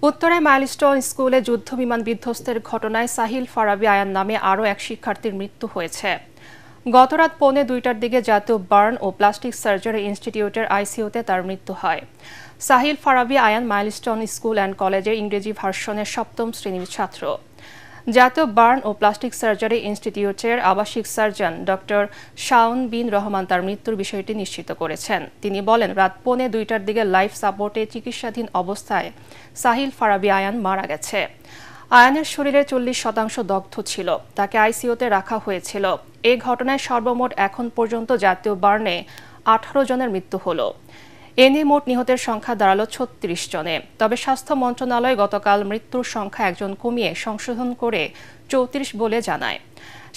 উত্তরায় মাইলস্টোন স্কুলে যুদ্ধবিমান বিধ্বস্তের ঘটনায় সাহিল ফারাবী আয়ান নামে আরও এক শিক্ষার্থীর মৃত্যু হয়েছে। গতরাত 1:45টার দিকে জাতীয় বার্ন ও প্লাস্টিক সার্জারি ইনস্টিটিউটের আইসিইউতে তার মৃত্যু হয়। Sahil Farabi Ayan Milestone school and কলেজের ইংরেজি ভার্সনের 7ম শ্রেণীর ছাত্র। জাতীয় বার্ন ও প্লাস্টিক সার্জারি ইনস্টিটিউটের আবাসিক সার্জন ডক্টর শাওন বিন রহমান তার মৃত্যুর বিষয়টি নিশ্চিত করেছেন। তিনি বলেন, রাত 1:45টার দিকে লাইফ সাপোর্টে চিকিৎসাধীন অবস্থায় সাহিল ফারাবী আয়ান মারা গেছে। আয়ানের শরীরে 40% দগ্ধ ছিল, তাকে আইসিইউতে রাখা হয়েছিল। এই ঘটনায় সর্বমোট এখন পর্যন্ত জাতীয় বার্নে 18 জনের মৃত্যু হলো। এ নিয়ে মোট নিহতের সংখ্যা দাঁড়ালো 36 জনে। তবে স্বাস্থ্য মন্ত্রণালয় গতকাল মৃত্যুর সংখ্যা একজন কমিয়ে সংশোধন করে 34 বলে জানায়।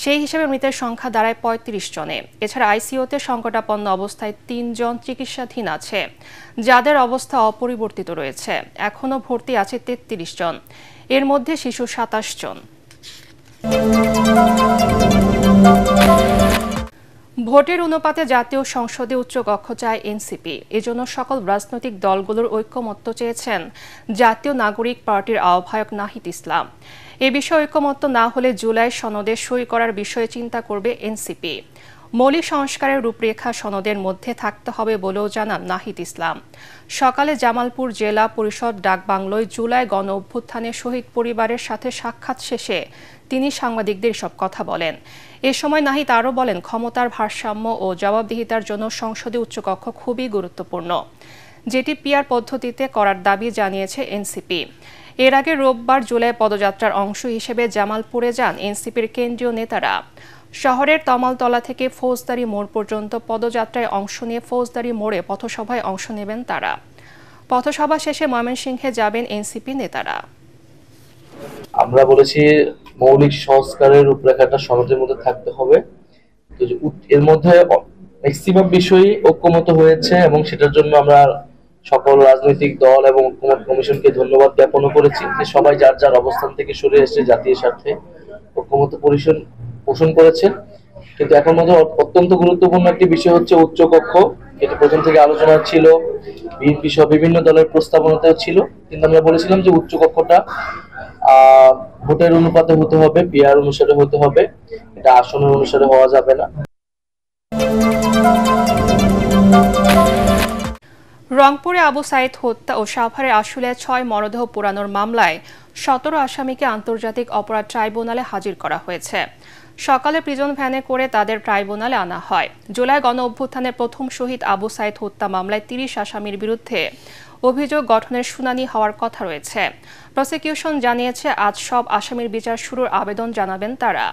সেই হিসেবে মৃতের সংখ্যা দাঁড়ায় 35 জনে। এছাড়া আইসিইউতে সংকটাপন্ন অবস্থায় 3 জন চিকিৎসাধীন আছে, যাদের অবস্থা অপরিবর্তিত রয়েছে। এখনও ভর্তি আছে 33 জন, এর মধ্যে শিশু 27 জন। ভোটের অনুপাতে জাতীয় সংসদে উচ্চকক্ষ চায় এনসিপি। এজন্য সকল রাজনৈতিক দলগুলোর ঐক্যমত্য চেয়েছেন জাতীয় নাগরিক পার্টির আহ্বায়ক নাহিদ ইসলাম। এ বিষয়ে ঐক্যমত্য না হলে জুলাই সনদে সই করার বিষয়ে চিন্তা করবে এনসিপি। মৌলিক সংস্কারের রূপরেখা সনদের মধ্যে থাকতে হবে বলেও জানান নাহিদ ইসলাম। সকালে জামালপুর জেলা পরিষদ ডাকবাংলোয় জুলাই গণ অভ্যুত্থানে শহীদ পরিবারের সাথে সাক্ষাৎ শেষে তিনি সাংবাদিকদের সব কথা বলেন। এ সময় নাহিদ আরও বলেন, ক্ষমতার ভারসাম্য ও জবাবদিহিতার জন্য সংসদে উচ্চকক্ষ খুবই গুরুত্বপূর্ণ, যেটি পিআর পদ্ধতিতে করার দাবি জানিয়েছে এনসিপি। এর আগে রোববার জুলাই পদযাত্রার অংশ হিসেবে জামালপুরে যান এনসিপির কেন্দ্রীয় নেতারা। শহরের তমালতলা থেকে ফৌজদারি মোড় পর্যন্ত পদযাত্রায় অংশ নিয়ে ফৌজদারি মোড়ে পথসভায় অংশ নেবেন তারা। পথসভা শেষে ময়মনসিংহে যাবেন এনসিপি নেতারা। আমরা বলেছি মৌলিক সংস্কারের রূপরেখাটা সনদের মধ্যে থাকতে হবে। তো এর মধ্যে ম্যাক্সিমাম বিষয়ই ঐক্যমত হয়েছে এবং সেটার জন্য আমরা সকল রাজনৈতিক দল এবং ঐক্যমত কমিশনকে ধন্যবাদ জ্ঞাপন করেছি যে সবাই যার যার অবস্থান থেকে সরে এসে জাতীয় স্বার্থে ঐক্যমত পোষণ করেছেন। কিন্তু এখন মধ্যে অত্যন্ত গুরুত্বপূর্ণ একটি বিষয় হচ্ছে উচ্চকক্ষ। এটা প্রথম থেকে আলোচনা ছিল, বিএনপি সহ বিভিন্ন দলের প্রস্তাবনাতেও ছিল, কিন্তু আমরা বলেছিলাম যে উচ্চকক্ষটা ভোটের অনুপাতে হতে হবে, পিআর অনুসারে হতে হবে, এটা আসনের অনুসারে হওয়া যাবে না। রংপুরে আবু সাইদ হত্যা ও সাভারের আশুলিয়ায় 6 মরদেহ পোড়ানোর মামলায় 17 আসামিকে আন্তর্জাতিক অপরাধ ট্রাইব্যুনালে হাজির করা হয়েছে। সকালে প্রিজন ভ্যানে করে তাদের ট্রাইব্যুনালে আনা হয়। জুলাই গণ অভ্যুত্থানের প্রথম শহীদ আবু সাইদ হত্যা মামলায় 30 আসামির বিরুদ্ধে অভিযোগ গঠনের শুনানি হওয়ার কথা রয়েছে। প্রসিকিউশন জানিয়েছে আজ সব আসামির বিচার শুরুর আবেদন জানাবেন তারা।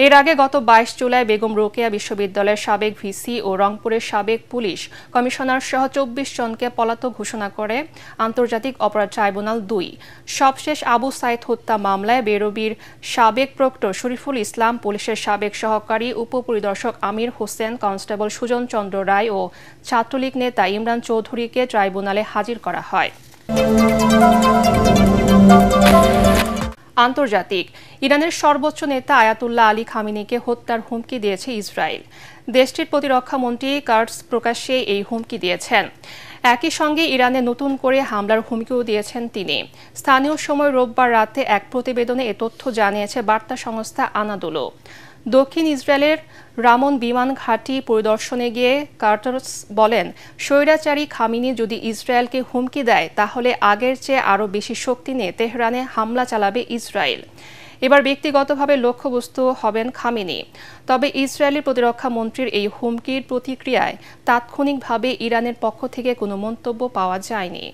এর আগে গত 22 জুলাই বেগম রোকেয়া বিশ্ববিদ্যালয়ের সাবেক ভিসি ও রংপুরের সাবেক পুলিশ কমিশনার সহ 24 জনকে পলাতক ঘোষণা করে আন্তর্জাতিক অপরাধ ট্রাইব্যুনাল 2। সবশেষ আবু সাইদ হত্যা মামলায় বেরোবির সাবেক প্রক্টর শরীফুল ইসলাম, পুলিশের সাবেক সহকারী উপপরিদর্শক আমির হোসেন, কনস্টেবল সুজন চন্দ্র রায় ও ছাত্রলীগ নেতা ইমরান চৌধুরীকে ট্রাইব্যুনালে হাজির করা হয়। আন্তর্জাতিক ইরানের সর্বোচ্চ নেতা আয়াতুল্লাহ আলী খামেনিকে হত্যার হুমকি দিয়েছে ইসরায়েল। দেশটির প্রতিরক্ষা মন্ত্রী কার্টস প্রকাশ্যে এই হুমকি দিয়েছেন। একই সঙ্গে ইরানে নতুন করে হামলার হুমকিও দিয়েছেন তিনি। স্থানীয় সময় রোববার রাতে এক প্রতিবেদনে এ তথ্য জানিয়েছে বার্তা সংস্থা আনাদোলো। দক্ষিণ ইসরায়েলের রামন বিমান ঘাঁটি পরিদর্শনে গিয়ে কার্টার্স বলেন, স্বৈরাচারী খামেনি যদি ইসরায়েলকে হুমকি দেয় তাহলে আগের চেয়ে আরও বেশি শক্তি নিয়ে তেহরানে হামলা চালাবে ইসরায়েল। এবার ব্যক্তিগতভাবে লক্ষ্যবস্তু হবেন খামেনি। তবে ইসরায়েলের প্রতিরক্ষা মন্ত্রীর এই হুমকির প্রতিক্রিয়ায় তাৎক্ষণিকভাবে ইরানের পক্ষ থেকে কোনো মন্তব্য পাওয়া যায়নি।